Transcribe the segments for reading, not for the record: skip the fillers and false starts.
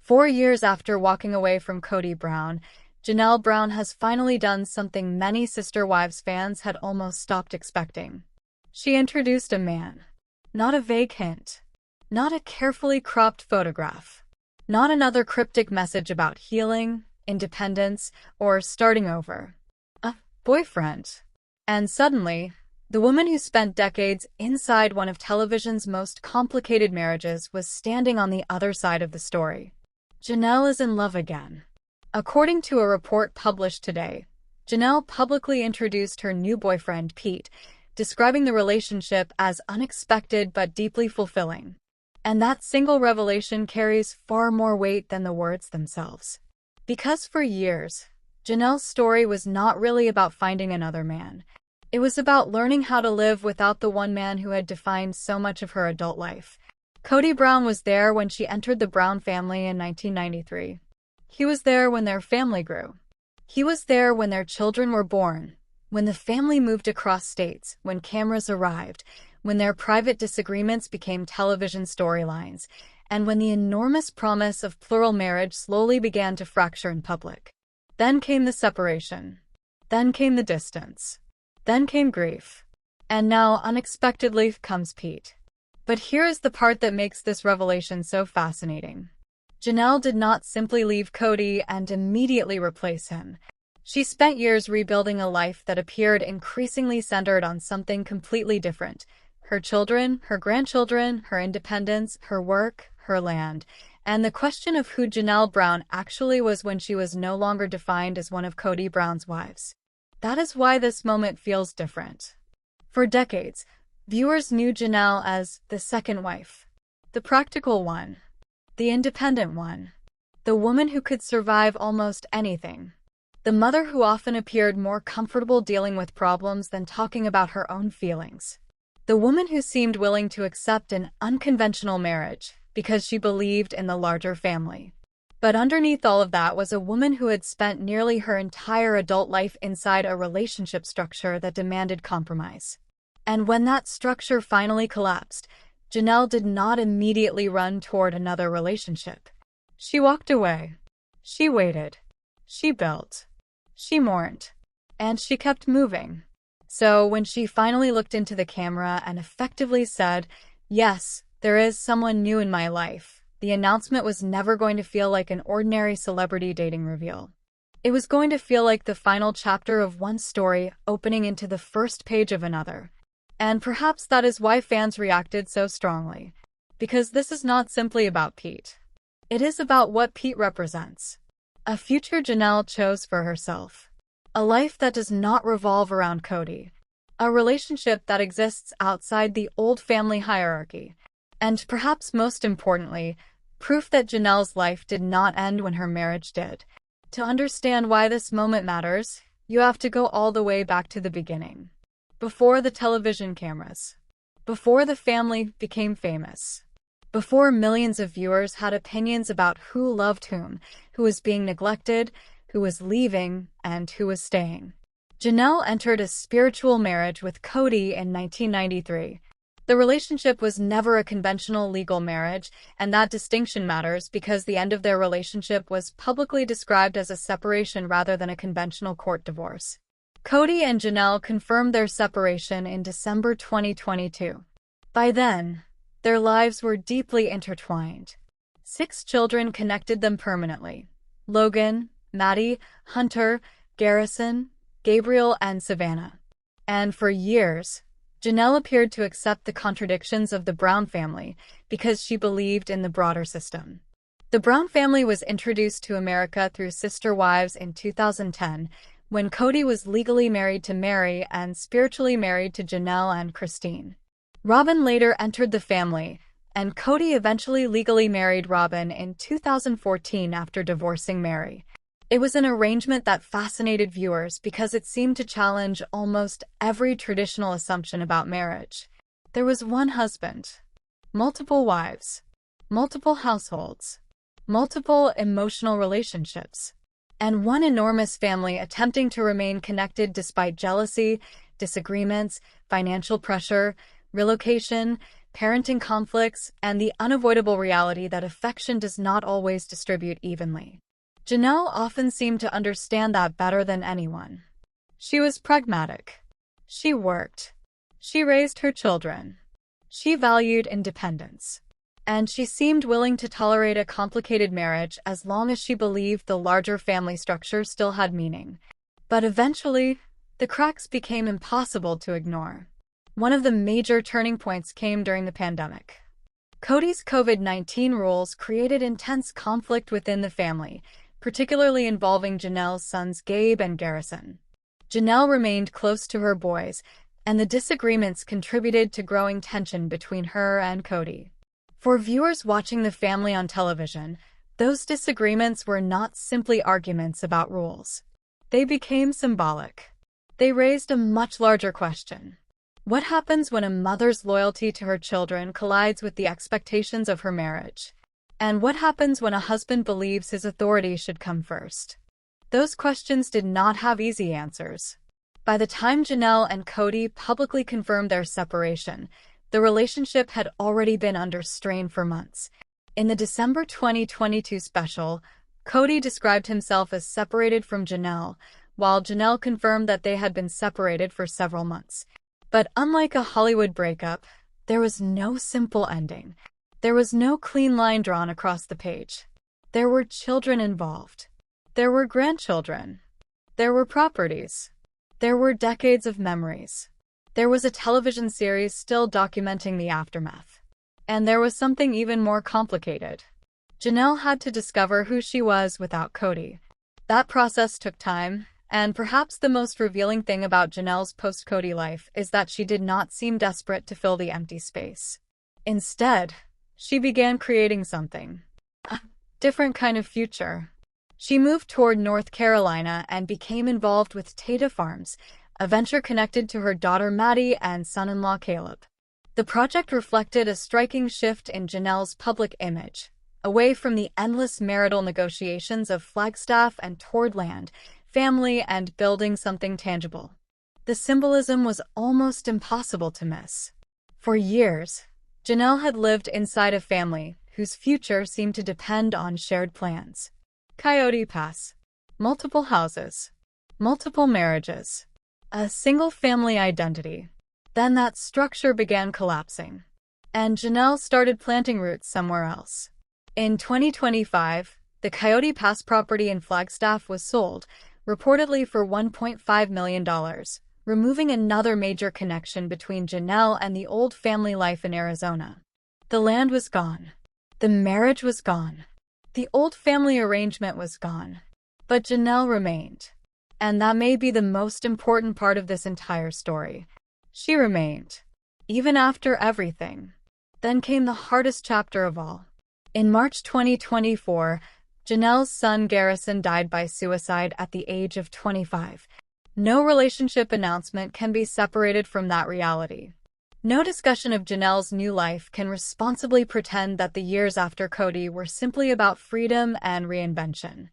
4 years after walking away from Kody Brown, Janelle Brown has finally done something many Sister Wives fans had almost stopped expecting. She introduced a man. Not a vague hint. Not a carefully cropped photograph. Not another cryptic message about healing, independence, or starting over. A boyfriend. And suddenly, the woman who spent decades inside one of television's most complicated marriages was standing on the other side of the story. Janelle is in love again. According to a report published today, Janelle publicly introduced her new boyfriend, Pete, describing the relationship as unexpected but deeply fulfilling. And that single revelation carries far more weight than the words themselves. Because for years, Janelle's story was not really about finding another man. It was about learning how to live without the one man who had defined so much of her adult life. Kody Brown was there when she entered the Brown family in 1993. He was there when their family grew. He was there when their children were born, when the family moved across states, when cameras arrived, when their private disagreements became television storylines, and when the enormous promise of plural marriage slowly began to fracture in public. Then came the separation. Then came the distance. Then came grief. And now, unexpectedly, comes Pete. But here is the part that makes this revelation so fascinating. Janelle did not simply leave Kody and immediately replace him. She spent years rebuilding a life that appeared increasingly centered on something completely different. Her children, her grandchildren, her independence, her work, her land, and the question of who Janelle Brown actually was when she was no longer defined as one of Kody Brown's wives. That is why this moment feels different. For decades, viewers knew Janelle as the second wife, the practical one, the independent one, the woman who could survive almost anything, the mother who often appeared more comfortable dealing with problems than talking about her own feelings, the woman who seemed willing to accept an unconventional marriage because she believed in the larger family. But underneath all of that was a woman who had spent nearly her entire adult life inside a relationship structure that demanded compromise. And when that structure finally collapsed, Janelle did not immediately run toward another relationship. She walked away. She waited. She built. She mourned. And she kept moving. So when she finally looked into the camera and effectively said, "Yes, there is someone new in my life," the announcement was never going to feel like an ordinary celebrity dating reveal. It was going to feel like the final chapter of one story opening into the first page of another. And perhaps that is why fans reacted so strongly. Because this is not simply about Pete. It is about what Pete represents. A future Janelle chose for herself. A life that does not revolve around Kody. A relationship that exists outside the old family hierarchy. And perhaps most importantly, proof that Janelle's life did not end when her marriage did. To understand why this moment matters, you have to go all the way back to the beginning. Before the television cameras. Before the family became famous. Before millions of viewers had opinions about who loved whom, who was being neglected, who was leaving, and who was staying. Janelle entered a spiritual marriage with Kody in 1993. The relationship was never a conventional legal marriage, and that distinction matters because the end of their relationship was publicly described as a separation rather than a conventional court divorce. Kody and Janelle confirmed their separation in December 2022. By then, their lives were deeply intertwined. 6 children connected them permanently: Logan, Maddie, Hunter, Garrison, Gabriel, and Savannah. And for years, Janelle appeared to accept the contradictions of the Brown family because she believed in the broader system. The Brown family was introduced to America through Sister Wives in 2010, when Kody was legally married to Mary and spiritually married to Janelle and Christine. Robin later entered the family, and Kody eventually legally married Robin in 2014 after divorcing Mary. It was an arrangement that fascinated viewers because it seemed to challenge almost every traditional assumption about marriage. There was one husband, multiple wives, multiple households, multiple emotional relationships, and one enormous family attempting to remain connected despite jealousy, disagreements, financial pressure, relocation, parenting conflicts, and the unavoidable reality that affection does not always distribute evenly. Janelle often seemed to understand that better than anyone. She was pragmatic. She worked. She raised her children. She valued independence. And she seemed willing to tolerate a complicated marriage as long as she believed the larger family structure still had meaning. But eventually, the cracks became impossible to ignore. One of the major turning points came during the pandemic. Kody's COVID-19 rules created intense conflict within the family, particularly involving Janelle's sons Gabe and Garrison. Janelle remained close to her boys, and the disagreements contributed to growing tension between her and Kody. For viewers watching the family on television, those disagreements were not simply arguments about rules. They became symbolic. They raised a much larger question. What happens when a mother's loyalty to her children collides with the expectations of her marriage? And what happens when a husband believes his authority should come first? Those questions did not have easy answers. By the time Janelle and Kody publicly confirmed their separation, the relationship had already been under strain for months. In the December 2022 special, Kody described himself as separated from Janelle, while Janelle confirmed that they had been separated for several months. But unlike a Hollywood breakup, there was no simple ending. There was no clean line drawn across the page. There were children involved. There were grandchildren. There were properties. There were decades of memories. There was a television series still documenting the aftermath. And there was something even more complicated. Janelle had to discover who she was without Kody. That process took time, and perhaps the most revealing thing about Janelle's post-Kody life is that she did not seem desperate to fill the empty space. Instead, she began creating something. A different kind of future. She moved toward North Carolina and became involved with Tata Farms, a venture connected to her daughter Maddie and son-in-law Caleb. The project reflected a striking shift in Janelle's public image, away from the endless marital negotiations of Flagstaff and toward land, family, and building something tangible. The symbolism was almost impossible to miss. For years, Janelle had lived inside a family whose future seemed to depend on shared plans. Coyote Pass. Multiple houses. Multiple marriages. A single family identity. Then that structure began collapsing. And Janelle started planting roots somewhere else. In 2025, the Coyote Pass property in Flagstaff was sold, reportedly for $1.5 million, removing another major connection between Janelle and the old family life in Arizona. The land was gone. The marriage was gone. The old family arrangement was gone. But Janelle remained. And that may be the most important part of this entire story. She remained. Even after everything. Then came the hardest chapter of all. In March 2024, Janelle's son Garrison died by suicide at the age of 25. No relationship announcement can be separated from that reality. No discussion of Janelle's new life can responsibly pretend that the years after Kody were simply about freedom and reinvention.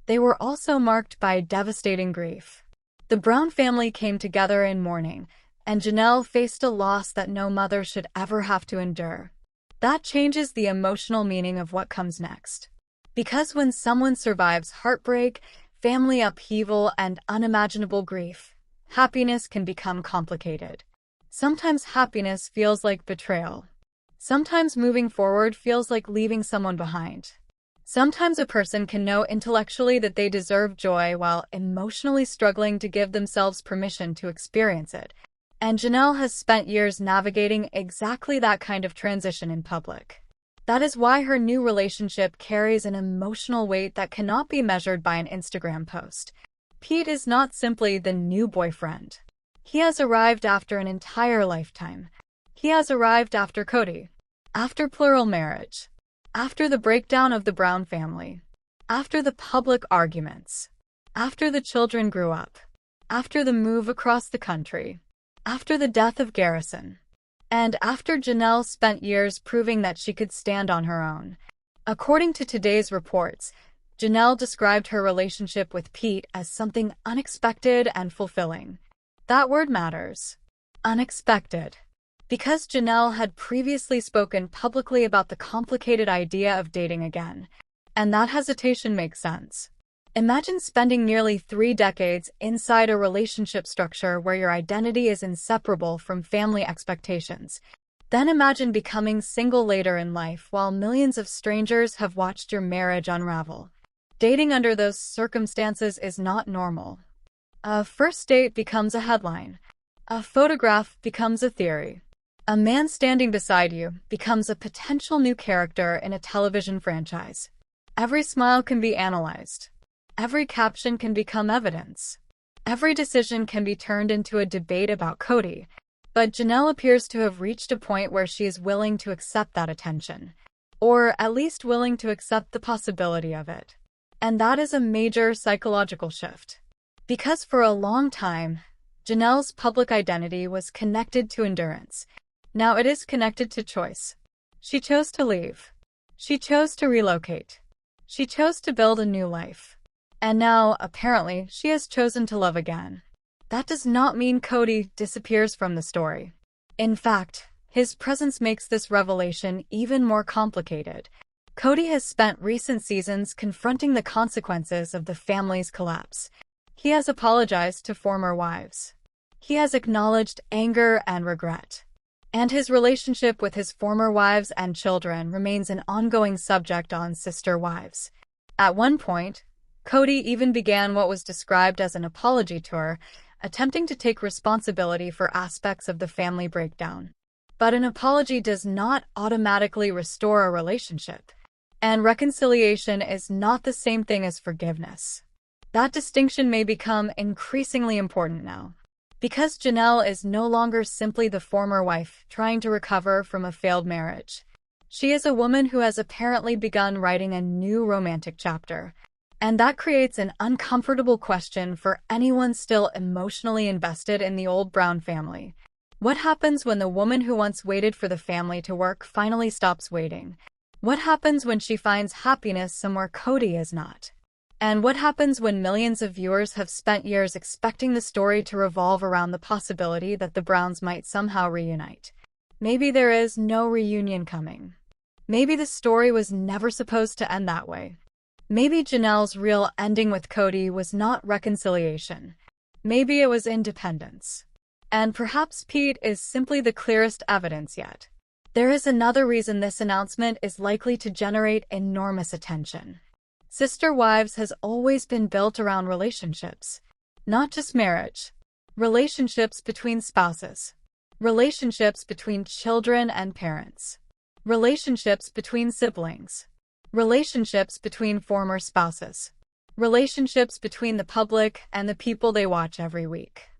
They were also marked by devastating grief. The Brown family came together in mourning, and Janelle faced a loss that no mother should ever have to endure. That changes the emotional meaning of what comes next. Because when someone survives heartbreak, family upheaval, and unimaginable grief, happiness can become complicated. Sometimes happiness feels like betrayal. Sometimes moving forward feels like leaving someone behind. Sometimes a person can know intellectually that they deserve joy while emotionally struggling to give themselves permission to experience it. And Janelle has spent years navigating exactly that kind of transition in public. That is why her new relationship carries an emotional weight that cannot be measured by an Instagram post. Pete is not simply the new boyfriend. He has arrived after an entire lifetime. He has arrived after Kody. After plural marriage. After the breakdown of the Brown family. After the public arguments. After the children grew up. After the move across the country. After the death of Garrison. And after Janelle spent years proving that she could stand on her own. According to today's reports, Janelle described her relationship with Pete as something unexpected and fulfilling. That word matters. Unexpected. because Janelle had previously spoken publicly about the complicated idea of dating again. And that hesitation makes sense. Imagine spending nearly 3 decades inside a relationship structure where your identity is inseparable from family expectations. Then imagine becoming single later in life while millions of strangers have watched your marriage unravel. Dating under those circumstances is not normal. A first date becomes a headline. A photograph becomes a theory. A man standing beside you becomes a potential new character in a television franchise. Every smile can be analyzed. Every caption can become evidence. Every decision can be turned into a debate about Kody. But Janelle appears to have reached a point where she is willing to accept that attention. Or at least willing to accept the possibility of it. And that is a major psychological shift. Because for a long time, Janelle's public identity was connected to endurance. Now it is connected to choice. She chose to leave. She chose to relocate. She chose to build a new life. And now, apparently, she has chosen to love again. That does not mean Kody disappears from the story. In fact, his presence makes this revelation even more complicated. Kody has spent recent seasons confronting the consequences of the family's collapse. He has apologized to former wives. He has acknowledged anger and regret. And his relationship with his former wives and children remains an ongoing subject on Sister Wives. At one point, Kody even began what was described as an apology tour, attempting to take responsibility for aspects of the family breakdown. But an apology does not automatically restore a relationship, and reconciliation is not the same thing as forgiveness. That distinction may become increasingly important now, because Janelle is no longer simply the former wife trying to recover from a failed marriage. She is a woman who has apparently begun writing a new romantic chapter. And that creates an uncomfortable question for anyone still emotionally invested in the old Brown family. What happens when the woman who once waited for the family to work finally stops waiting? What happens when she finds happiness somewhere Kody is not? And what happens when millions of viewers have spent years expecting the story to revolve around the possibility that the Browns might somehow reunite? Maybe there is no reunion coming. Maybe the story was never supposed to end that way. Maybe Janelle's real ending with Kody was not reconciliation. Maybe it was independence. And perhaps Pete is simply the clearest evidence yet. There is another reason this announcement is likely to generate enormous attention. Sister Wives has always been built around relationships. Not just marriage. Relationships between spouses. Relationships between children and parents. Relationships between siblings. Relationships between former spouses. Relationships between the public and the people they watch every week.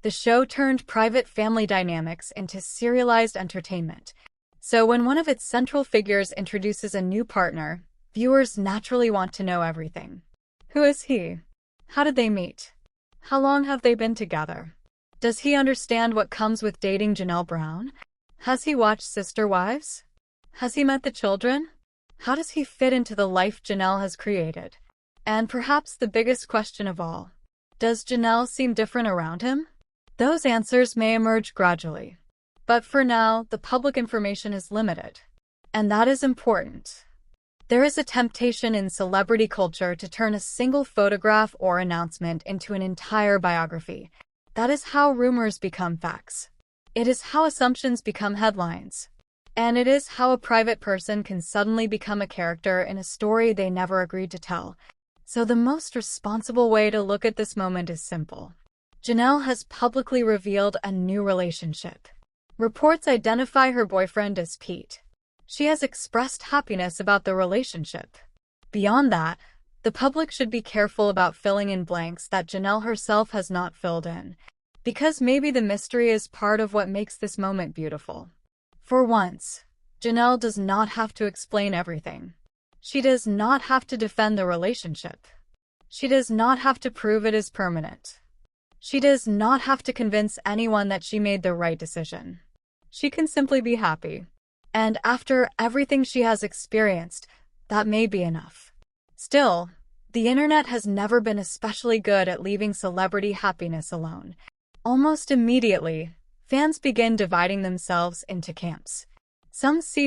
The show turned private family dynamics into serialized entertainment. So when one of its central figures introduces a new partner, viewers naturally want to know everything. Who is he? How did they meet? How long have they been together? Does he understand what comes with dating Janelle Brown? Has he watched Sister Wives? Has he met the children? How does he fit into the life Janelle has created? And perhaps the biggest question of all, does Janelle seem different around him? Those answers may emerge gradually. But for now, the public information is limited. And that is important. There is a temptation in celebrity culture to turn a single photograph or announcement into an entire biography. That is how rumors become facts. It is how assumptions become headlines. And it is how a private person can suddenly become a character in a story they never agreed to tell. So the most responsible way to look at this moment is simple. Janelle has publicly revealed a new relationship. Reports identify her boyfriend as Pete. She has expressed happiness about the relationship. Beyond that, the public should be careful about filling in blanks that Janelle herself has not filled in. Because maybe the mystery is part of what makes this moment beautiful. For once, Janelle does not have to explain everything. She does not have to defend the relationship. She does not have to prove it is permanent. She does not have to convince anyone that she made the right decision. She can simply be happy. And after everything she has experienced, that may be enough. Still, the internet has never been especially good at leaving celebrity happiness alone. Almost immediately, fans begin dividing themselves into camps. Some see